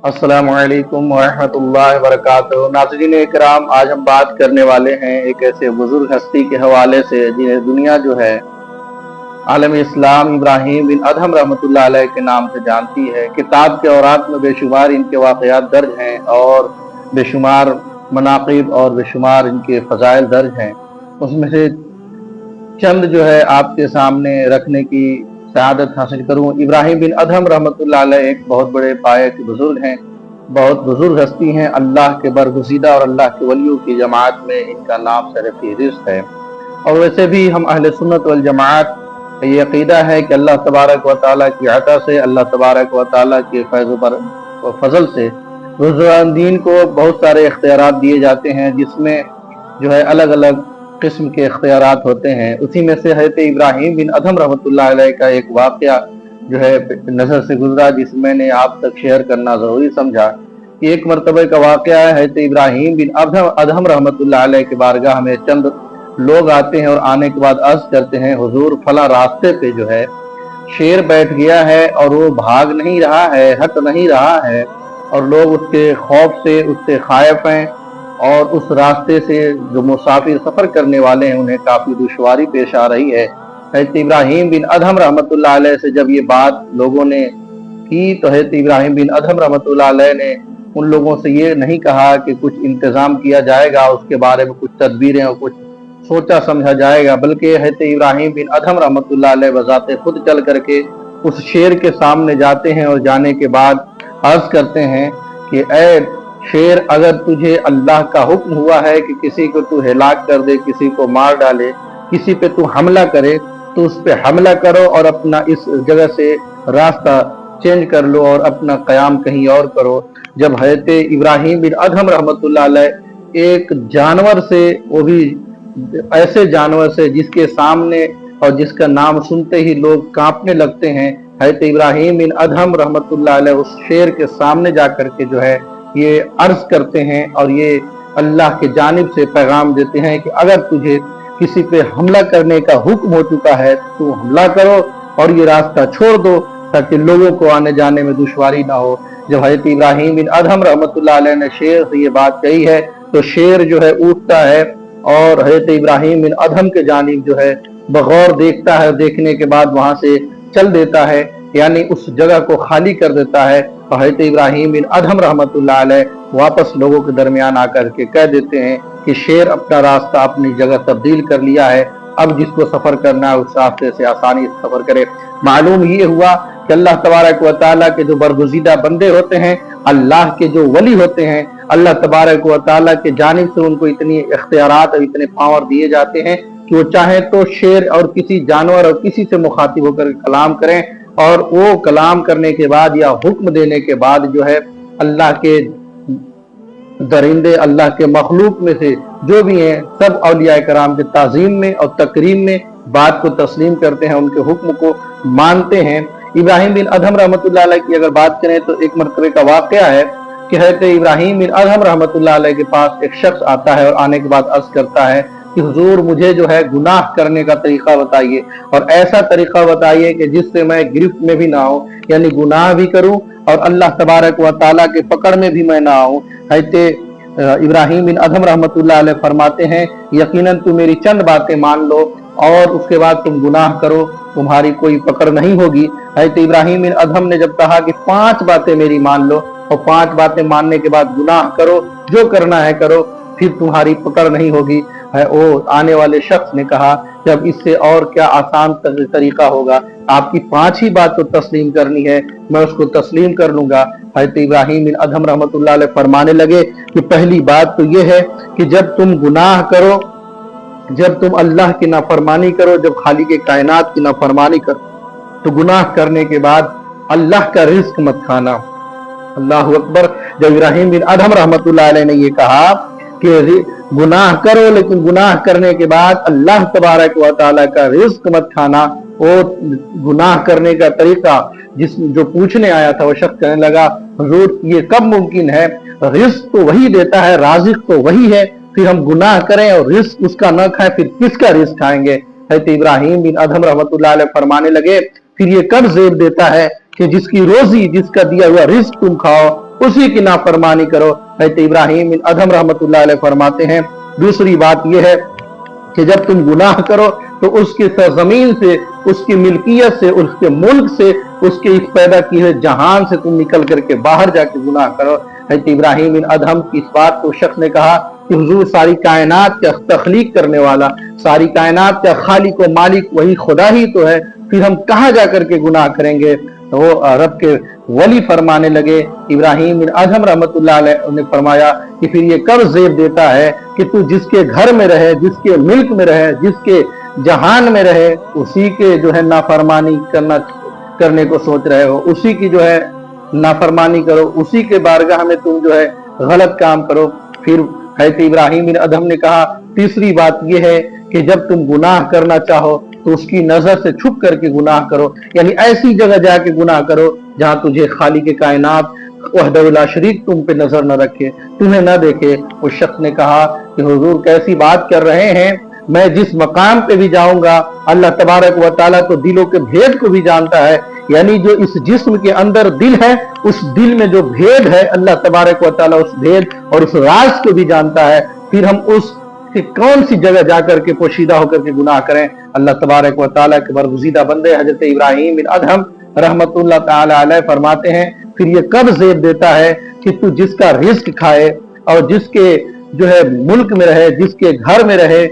अस्सलामुअलैकुम वरहमतुल्लाहि वबरकातुहू। नाज़रीन इकराम, आज हम बात करने वाले हैं एक ऐसे बुजुर्ग हस्ती के हवाले से जिन्हें दुनिया जो है आलम इस्लाम इब्राहीम बिन अदहम रहमतुल्लाह अलैह के नाम से जानती है। किताब के औरात में बेशुमार इनके वाक़यात दर्ज हैं और बेशुमार मनाक़िब और बेशुमार इनके फ़ज़ाइल दर्ज हैं। उसमें से चंद जो है आपके सामने रखने की सआदत हासिल करूँ। इब्राहीम बिन अदहम रहमतुल्लाह अलैह एक बहुत बड़े पाए के बुजुर्ग हैं, बहुत बुजुर्ग हस्ती हैं। अल्लाह के बरगुज़ीदा और अल्लाह के वलियों की जमात में इनका नाम शरफ़-ए-रिज़्क़ है। और वैसे भी हम अहले सुन्नत वल जमात का ये अक़ीदा है कि अल्लाह तबारक व तआला की अता से, अल्लाह तबारक व तआला के फैज़ व फज़ल से रुज़ानदीन को बहुत सारे इख्तियारात दिए जाते हैं, जिसमें जो है अलग अलग किस्म के इख्तियारात होते हैं। उसी में से हज़रत इब्राहीम बिन अदहम रहमतुल्लाह अलैह का एक वाक़या जो है नज़र से गुजरा, जिस मैंने आप तक शेयर करना ज़रूरी समझा। कि एक मरतबे का वाक़या है, हज़रत इब्राहीम बिन अदहम रहमतुल्लाह अलैह के बारगाह में चंद लोग आते हैं और आने के बाद अर्ज़ करते हैं, हुज़ूर फला रास्ते पे जो है शेर बैठ गया है और वो भाग नहीं रहा है, हट नहीं रहा है, और लोग उसके खौफ से उससे खायफ हैं, और उस रास्ते से जो मुसाफिर सफ़र करने वाले हैं उन्हें काफ़ी दुश्वारी पेश आ रही है। हज़रत इब्राहीम बिन अदहम रहमतुल्लाह अलैह से जब ये बात लोगों ने की तो हज़रत इब्राहीम बिन अदहम रहमतुल्लाह अलैह ने उन लोगों से ये नहीं कहा कि कुछ इंतज़ाम किया जाएगा, उसके बारे में कुछ तदबीरें और कुछ सोचा समझा जाएगा, बल्कि हज़रत इब्राहीम बिन अदहम रहमतुल्लाह अलैह बज़ाते खुद चल करके उस शेर के सामने जाते हैं और जाने के बाद अर्ज़ करते हैं कि ऐ शेर, अगर तुझे अल्लाह का हुक्म हुआ है कि किसी को तू हिलाक कर दे, किसी को मार डाले, किसी पे तू हमला करे, तो उस पे हमला करो और अपना इस जगह से रास्ता चेंज कर लो और अपना क़याम कहीं और करो। जब हज़रत इब्राहीम बिन अदहम रहमतुल्लाह अलैह एक जानवर से, वो भी ऐसे जानवर से जिसके सामने और जिसका नाम सुनते ही लोग कांपने लगते हैं, हज़रत इब्राहीम बिन अदहम रहमतुल्लाह अलैह उस शेर के सामने जा करके जो है ये अर्ज करते हैं और ये अल्लाह के जानिब से पैगाम देते हैं कि अगर तुझे किसी पे हमला करने का हुक्म हो चुका है तो हमला करो और ये रास्ता छोड़ दो, ताकि लोगों को आने जाने में दुश्वारी ना हो। जब हज़रत इब्राहीम बिन अदहम रहमतुल्लाह अलैह ने शेर से ये बात कही है तो शेर जो है उठता है और हज़रत इब्राहीम बिन अदहम के जानिब जो है बगौर देखता है, देखने के बाद वहां से चल देता है, यानी उस जगह को खाली कर देता है। और हज़रत इब्राहीम बिन अदहम रहमतुल्लाह अलैह वापस लोगों के दरमियान आकर के कह देते हैं कि शेर अपना रास्ता अपनी जगह तब्दील कर लिया है, अब जिसको सफ़र करना है उस रास्ते से आसानी से सफ़र करे। मालूम ये हुआ कि अल्लाह तबारक व तआला के जो बरगुज़ीदा बंदे होते हैं, अल्लाह के जो वली होते हैं, अल्लाह तबारक व तआला के जानिब से उनको इतनी इख्तियारात और इतने पावर दिए जाते हैं कि वो चाहे तो शेर और किसी जानवर और किसी से मुखातिब होकर कलाम करें, और वो कलाम करने के बाद या हुक्म देने के बाद जो है अल्लाह के दरिंदे, अल्लाह के मखलूक में से जो भी हैं, सब औलिया कराम के ताज़ीम में और तकरीम में बात को तस्लीम करते हैं, उनके हुक्म को मानते हैं। इब्राहीम बिन अदहम रहमतुल्लाह अलैह की अगर बात करें तो एक मरतबे का वाक़या है कि हज़रत इब्राहीम बिन अदहम रहमतुल्लाह अलैह के पास एक शख्स आता है और आने के बाद अर्ज़ करता है कि हुजूर मुझे जो है गुनाह करने का तरीका बताइए, और ऐसा तरीका बताइए कि जिससे मैं गिरफ्त में भी ना हो, यानी गुनाह भी करूं और अल्लाह तबारक व तआला के पकड़ में भी मैं ना आऊं। हज़रत इब्राहीम बिन अदहम रहमतुल्लाह अलैह फरमाते हैं, यकीनन तुम मेरी चंद बातें मान लो और उसके बाद तुम गुनाह करो, तुम्हारी कोई पकड़ नहीं होगी। हज़रत इब्राहीम बिन अदहम ने जब कहा कि 5 बातें मेरी मान लो और 5 बातें मानने के बाद गुनाह करो, जो करना है करो, फिर तुम्हारी पकड़ नहीं होगी, है वो आने वाले शख्स ने कहा, जब इससे और क्या आसान तरीका होगा, आपकी 5 ही बात तो तस्लीम करनी है, मैं उसको तस्लीम कर लूंगा। हज़रत इब्राहीम बिन अदहम रहमतुल्लाह अलैह फरमाने लगे कि पहली बात तो ये है कि जब तुम गुनाह करो, जब तुम अल्लाह की नाफरमानी करो, जब खालिक के कायनात की नाफरमानी करो, तो गुनाह करने के बाद अल्लाह का रिज्क मत खाना। अल्लाह अकबर। जब इब्राहीम बिन अदहम रहमतुल्लाह अलैह ने ये कहा कि गुनाह करो, लेकिन गुनाह करने के बाद अल्लाह तबारक व तआला का रिज्क मत खाना, और गुनाह करने का तरीका जो पूछने आया था वो शख्स कहने लगा, हुजूर ये कब मुमकिन है, रिज्क तो वही देता है, राज़िक तो वही है, फिर हम गुनाह करें और रिज्क उसका न खाएं, फिर किसका रिज्क खाएंगे। हज़रत इब्राहीम बिन अदहम रहमतुल्लाह अलैह फरमाने लगे, फिर ये कब ज़ेब देता है कि जिसकी रोजी, जिसका दिया हुआ रिज्क तुम खाओ, उसी की नाफरमानी करो। हज़रत इब्राहीम बिन अदहम रहमतुल्लाह अलैह फरमाते हैं, दूसरी बात यह है कि जब तुम गुनाह करो तो उसकी सरजमीन से, उसकी मिल्कियत से, उसके मुल्क से, उसके इस पैदा किए हुए जहान से तुम निकल करके बाहर जाके गुनाह करो। हज़रत इब्राहीम बिन अदहम की इस बात को शख्स ने कहा कि हुजूर सारी कायनात का तख्लीक करने वाला, सारी कायनात का खालिक व मालिक वही खुदा ही तो है, फिर हम कहाँ जा करके गुनाह करेंगे। तो वो रब के वली फरमाने लगे, इब्राहीम बिन अदहम रहमतुल्लाह अलैह ने फरमाया कि फिर ये कब ज़ेब देता है कि तू जिसके घर में रहे, जिसके मिल्क में रहे, जिसके जहान में रहे, उसी के जो है नाफरमानी करने को सोच रहे हो, उसी की जो है नाफरमानी करो, उसी के बारगाह में तुम जो है गलत काम करो। फिर हज़रत इब्राहीम बिन अदहम ने कहा, तीसरी बात यह है कि जब तुम गुनाह करना चाहो तो उसकी नजर से छुप करके गुनाह करो, यानी ऐसी जगह जाके गुनाह करो जहां तुझे खालिक कायनात वहदहु ला शरीक तुम पे नजर न रखे, तुम्हें न देखे। उस शख्स ने कहा कि हुजूर कैसी बात कर रहे हैं, मैं जिस मकाम पे भी जाऊंगा अल्लाह तबारक व तआला तो दिलों के भेद को भी जानता है, यानी जो इस जिस्म के अंदर दिल है, उस दिल में जो भेद है अल्लाह तबारक व तआला उस भेद और उस राज को भी जानता है। फिर हम उस कि कौन सी जगह जाकर के पोशीदा होकर के गुनाह करें। अल्लाह तबारक व तआला के बरगुज़ीदा बंदे हजरत इब्राहीम बिन अदहम रहमतुल्लाह तआला अलैह फरमाते हैं, फिर ये कब ज़ेब देता है कि तू जिसका रिस्क खाए और जिसके जो है मुल्क में रहे, जिसके घर में रहे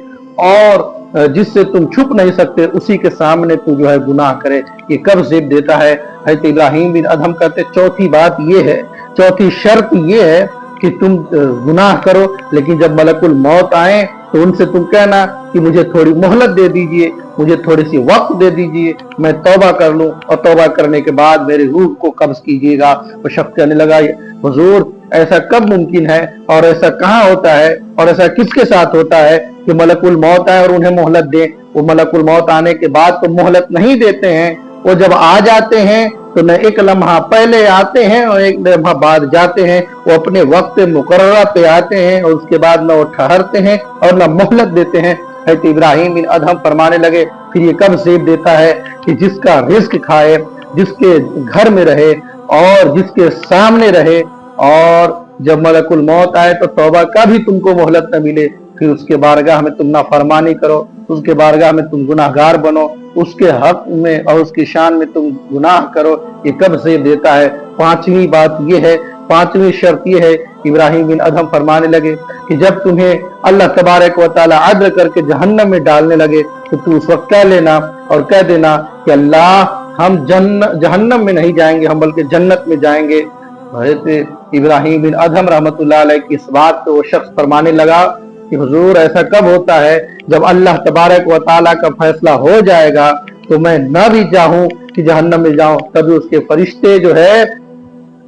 और जिससे तुम छुप नहीं सकते, उसी के सामने तू जो है गुनाह करे, ये कब ज़ेब देता है। हजरत इब्राहीम बिन अदहम कहते चौथी बात ये है, चौथी शर्त ये है कि तुम गुनाह करो, लेकिन जब मलकुल मौत आए तो उनसे तुम कहना कि मुझे थोड़ी मोहलत दे दीजिए, मुझे थोड़ी सी वक्त दे दीजिए, मैं तौबा कर लूं, और तौबा करने के बाद मेरी रूह को कब्ज कीजिएगा। वो शख्स कहने लगा, हुजूर ऐसा कब मुमकिन है और ऐसा कहाँ होता है और ऐसा किसके साथ होता है कि मलकुल मौत आए और उन्हें मोहलत दे। वो मलकुल मौत आने के बाद तो मोहलत नहीं देते हैं, वो जब आ जाते हैं तो न एक लम्हा पहले आते हैं और एक लम्हा बाद जाते हैं, वो अपने वक्त मुकर्ररा पे आते हैं और उसके बाद न वो ठहरते हैं और न मोहलत देते हैं। हज़रत इब्राहीम बिन अदहम फरमाने लगे, फिर ये कब ज़ेब देता है कि जिसका रिस्क खाए, जिसके घर में रहे और जिसके सामने रहे, और जब मलकुल मौत आए तो तौबा का भी तुमको मोहलत न मिले, फिर उसके बारगाह में तुम नाफरमानी करो, उसके बारगाह में तुम गुनाहगार बनो, उसके हक में और उसकी शान में तुम गुनाह करो, ये कब ज़ेब देता है। पांचवी बात ये है, पांचवी शर्त ये है, इब्राहीम बिन अदहम फरमाने लगे कि जब तुम्हें अल्लाह तबारक व तआला अदल करके जहन्नम में डालने लगे तो तू उस वक्त कह लेना और कह देना कि अल्लाह हम जहन्नम में नहीं जाएंगे, हम बल्कि जन्नत में जाएंगे। हज़रत इब्राहीम बिन अदहम रहमतुल्लाह अलैह की इस बात पे वो शख्स फरमाने लगा कि हुजूर ऐसा कब होता है जब अल्लाह तबारक व तआला का फैसला हो जाएगा तो मैं न भी चाहूं कि जहन्नम में जाऊं, तभी उसके फरिश्ते जो है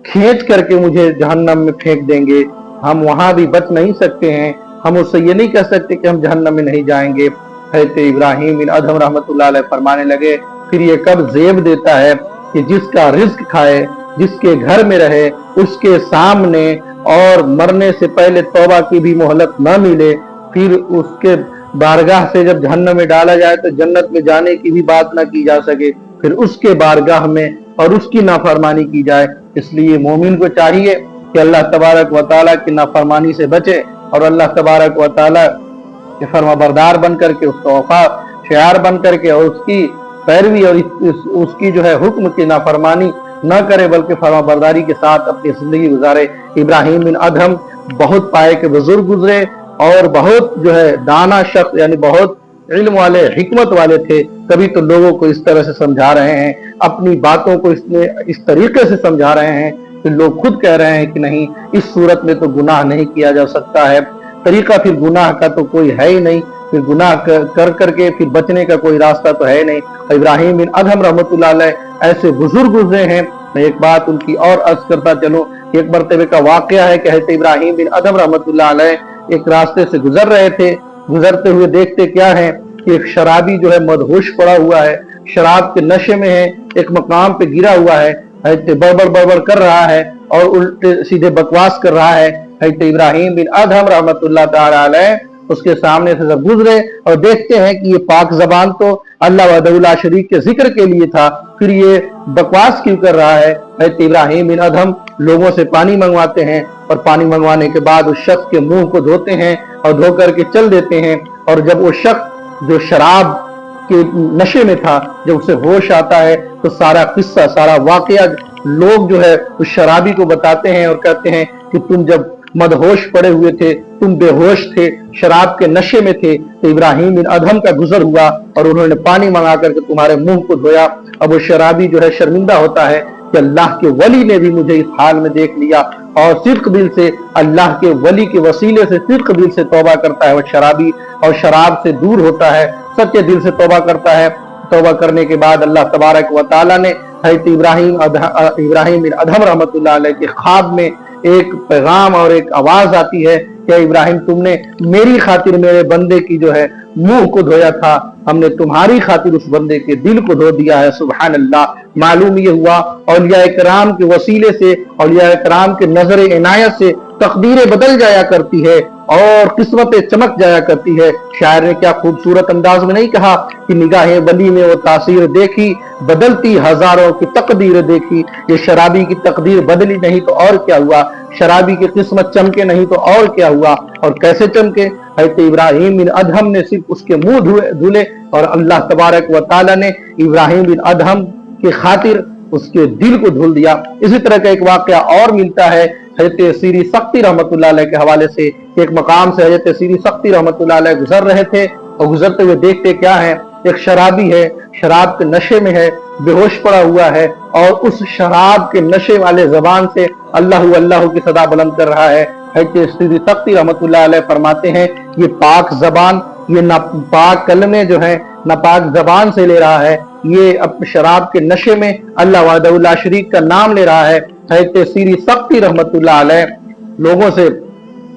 खींच करके मुझे जहन्नम में फेंक देंगे, हम वहां भी बच नहीं सकते हैं, हम उससे ये नहीं कह सकते कि हम जहन्नम में नहीं जाएंगे। हज़रत इब्राहीम बिन अदहम रहमतुल्लाह अलैह फरमाने लगे, फिर ये कब ज़ेब देता है कि जिसका रिस्क खाए, जिसके घर में रहे, उसके सामने और मरने से पहले तौबा की भी मोहलत न मिले, फिर उसके बारगाह से जब जहन्नम में डाला जाए तो जन्नत में जाने की भी बात न की जा सके, फिर उसके बारगाह में और उसकी नाफरमानी की जाए। इसलिए मोमिन को चाहिए कि अल्लाह तबारक व तआला की नाफरमानी से बचे और अल्लाह तबारक व तआला के फरमाबरदार बन करके, उसका वफा शायर बन करके और उसकी पैरवी और उसकी जो है हुक्म की नाफरमानी न करे, बल्कि फरमाबरदारी के साथ अपनी जिंदगी गुजारे। इब्राहीम बिन अदहम बहुत पाए के बुजुर्ग गुजरे और बहुत जो है दाना शख्स, यानी बहुत इल्म वाले, हिकमत वाले थे। कभी तो लोगों को इस तरह से समझा रहे हैं, अपनी बातों को इस तरीके से समझा रहे हैं कि लोग खुद कह रहे हैं कि नहीं, इस सूरत में तो गुनाह नहीं किया जा सकता है, तरीका फिर गुनाह का तो कोई है ही नहीं, फिर गुनाह कर करके फिर बचने का कोई रास्ता तो है नहीं। इब्राहीम बिन अदहम रहमतुल्लाह अलैह ऐसे बुजुर्ग गुजरे हैं। मैं एक बात उनकी और अर्ज करता चलूं, एक मरतबे का वाकया है कि हज़रत इब्राहीम बिन अदहम रहमतुल्लाह अलैह एक रास्ते से गुजर रहे थे। गुजरते हुए देखते क्या है कि एक शराबी जो है मदहोश पड़ा हुआ है, शराब के नशे में है, एक मकाम पे गिरा हुआ है, बड़बड़ कर रहा है और उल्टे सीधे बकवास कर रहा है। हज़रत इब्राहीम बिन अदहम रहमतुल्लाह तआला अलैह उसके सामने से जब गुजरे और देखते हैं कि ये पाक जबान तो अल्लाह वहदहु ला शरीक के जिक्र के लिए था, फिर ये बकवास क्यों कर रहा है। हज़रत इब्राहीम बिन अदहम लोगों से पानी मंगवाते हैं और पानी मंगवाने के बाद उस शख्स के मुंह को धोते हैं और धो करके चल देते हैं। और जब वो शख्स जो शराब के नशे में था, जब उसे होश आता है तो सारा किस्सा, सारा वाकया लोग जो है उस शराबी को बताते हैं और कहते हैं कि तुम जब मदहोश पड़े हुए थे, तुम बेहोश थे, शराब के नशे में थे, तो इब्राहिम बिन अदहम का गुजर हुआ और उन्होंने पानी मंगा करके तुम्हारे मुंह को धोया। अब वो शराबी जो है शर्मिंदा होता है कि अल्लाह के वली ने भी मुझे इस हाल में देख लिया, और सिद्क दिल से अल्लाह के वली के वसीले से सिद्क दिल से तौबा करता है वो शराबी, और शराब से दूर होता है, सच्चे दिल से तौबा करता है। तौबा करने के बाद अल्लाह तबारक व तआला ने हज़रत इब्राहिम बिन अदहम रहमतुल्लाह अलैह के ख्वाब में एक पैगाम और एक आवाज आती है कि इब्राहिम, तुमने मेरी खातिर मेरे बंदे की जो है मुंह को धोया था, हमने तुम्हारी खातिर उस बंदे के दिल को धो दिया है। सुभान अल्लाह। मालूम ये हुआ औलिया इकराम के वसीले से, औलिया इकराम के नजर इनायत से तकदीरें बदल जाया करती है और किस्मतें चमक जाया करती है। शायर ने क्या खूबसूरत अंदाज में नहीं कहा कि निगाहे वली में वो तासीर देखी, बदलती हजारों की तकदीर देखी। ये शराबी की तकदीर बदली नहीं तो और क्या हुआ, शराबी की किस्मत चमके नहीं तो और क्या हुआ। और कैसे चमके, हज़रत इब्राहिम बिन अदहम ने सिर्फ उसके मुंह धुले और अल्लाह तबारक व तआला ने इब्राहिम बिन अदहम की खातिर उसके दिल को धुल दिया। इसी तरह का एक वाकया और मिलता है हज़रत सीरी सख्ती रहमतुल्लाह अलैह के हवाले से। एक मकाम से हज़रत सीरी सख्ती रहमतुल्लाह अलैह गुजर रहे थे और गुजरते हुए देखते क्या है, एक शराबी है, शराब के नशे में है, बेहोश पड़ा हुआ है और उस शराब के नशे वाले जबान से अल्लाह अल्लाह की सदा बुलंद कर रहा है। हज़रत सीरी सख्ती रहमतुल्लाह अलैह फरमाते हैं, ये पाक जबान, ये नापाक कलमे जो है नापाक जबान से ले रहा है, ये अब शराब के नशे में अल्लाह वहदहू ला शरीक का नाम ले रहा है। हज़रत सीरी सख्ती रहमतुल्लाह अलैह लोगों से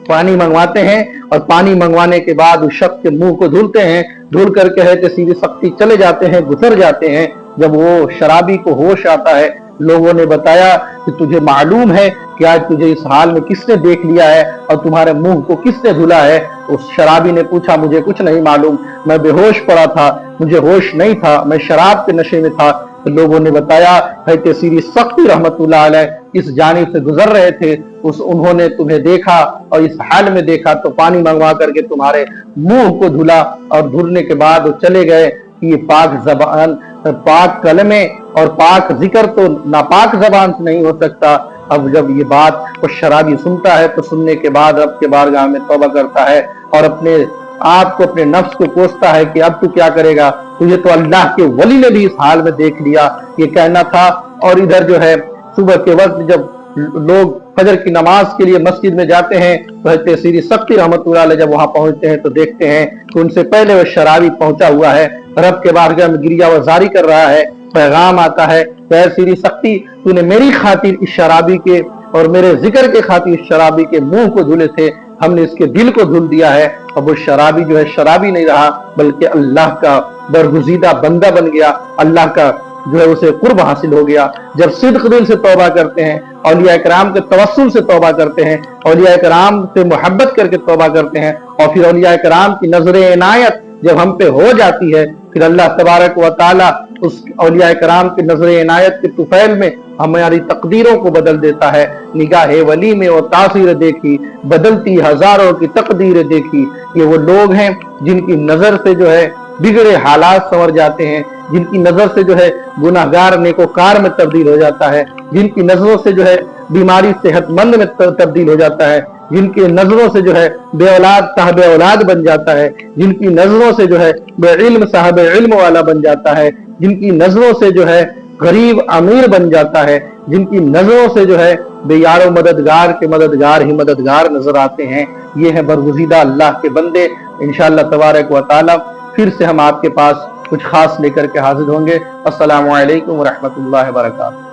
पानी मंगवाते हैं और पानी मंगवाने के बाद उस शख्स के मुंह को धुलते हैं। धुल करके हज़रत सीरी सख्ती चले जाते हैं, गुजर जाते हैं। जब वो शराबी को होश आता है, लोगों ने बताया कि तुझे मालूम है कि आज तुझे इस हाल में किसने देख लिया है और तुम्हारे मुंह को किसने धुला है। उस शराबी ने पूछा, मुझे कुछ नहीं मालूम, मैं बेहोश पड़ा था, मुझे होश नहीं था, मैं शराब के नशे में था। तो लोगों ने बताया हज़रत सीरी सख्ती रहमतुल्लाह अलैह इस जानिब से गुजर रहे थे, उन्होंने तुम्हें देखा और इस हाल में देखा तो पानी मंगवा करके तुम्हारे मुंह को धुला और धुलने के बाद वो चले गए। ये पाक जबान, पाक कलमे और पाक जिक्र तो नापाक जबान से नहीं हो सकता। अब जब ये बात वो शराबी सुनता है तो सुनने के बाद रब के बारगाह में तौबा करता है और अपने आप को, अपने नफ्स को कोसता है कि अब तू क्या करेगा, तुझे तो अल्लाह के वली ने भी इस हाल में देख लिया, ये कहना था। और इधर जो है सुबह के वक्त जब लोग फजर की नमाज के लिए मस्जिद में जाते हैं तो हज़रत सीरी सख्ती रहमतुल्लाह अलैह जब वहां पहुंचते हैं तो देखते हैं कि उनसे पहले वो शराबी पहुंचा हुआ है, रब के बारगाह में गिरिया वजारी कर रहा है। पैगाम आता है, सीरी सख्ती, तूने मेरी खातिर इस शराबी के और मेरे जिक्र के खातिर इस शराबी के मुंह को धुले थे, हमने इसके दिल को धुल दिया है। अब वो शराबी जो है शराबी नहीं रहा बल्कि अल्लाह का बरगुज़ीदा बंदा बन गया, अल्लाह का जो है उसे कुर्ब हासिल हो गया। जब सिद्क दिल से तौबा करते हैं, औलिया इकराम के तवस्सुल से तौबा करते हैं, औलिया इकराम से मोहब्बत करके तौबा करते हैं और फिर औलिया इकराम की नजर इनायत जब हम पे हो जाती है, फिर अल्लाह तबारक व तआला उस औलिया इकराम की नजर इनायत के तुफैल में हमारी तकदीरों को बदल देता है। निगाहे वली में वो तासीर देखी, बदलती हजारों की तकदीर देखी। ये वो लोग हैं जिनकी नजर से जो है बिगड़े हालात संवर जाते हैं, जिनकी नजर से जो है गुनाहगार नेकोकार में तब्दील हो जाता है, जिनकी नजरों से जो है बीमारी सेहतमंद में तब्दील हो जाता है, जिनकी नजरों से जो है बे औलाद साहब औलाद बन जाता है, जिनकी नजरों से जो है बेइल्म साहब इल्म वाला बन जाता है, जिनकी नजरों से जो है गरीब अमीर बन जाता है, जिनकी नजरों से जो है बेयारो मददगार के मददगार ही मददगार नजर आते हैं। ये है बरगुज़ीदा अल्लाह के बंदे। इंशाअल्लाह तबारक व तआला फिर से हम आपके पास कुछ खास लेकर के हाजिर होंगे। अस्सलामु अलैकुम व रहमतुल्लाहि व बरकातहू।